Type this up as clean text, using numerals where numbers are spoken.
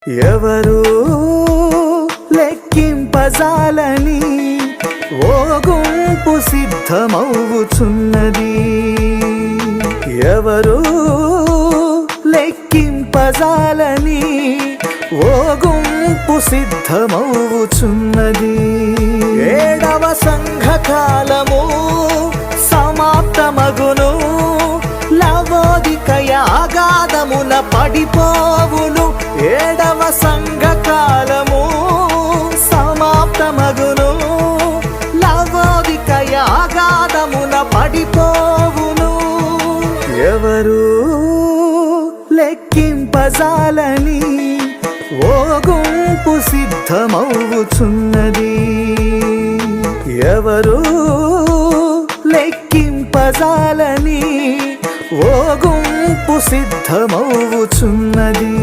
ఎవరు లెక్కింపజాలని ఓ గుంపు సిద్ధమవుచున్నది. ఎవరు లెక్కింపజాలని ఓ గుంపు సిద్ధమవుచున్నది. ఏడవ సంఘకాలము సమాప్తమగును, లవోదికయ అగాధమున పడిపోవును. ఏడవ సంఘకాలము సమాప్తమగును, లవోదికయ అగాధమున పడిపోవును. ఎవరు లెక్కింపజాలని ఓ గుంపు సిద్ధమవుచున్నది. ఎవరు లెక్కింపజాలని ఓ గుంపు సిద్ధమవుచున్నది.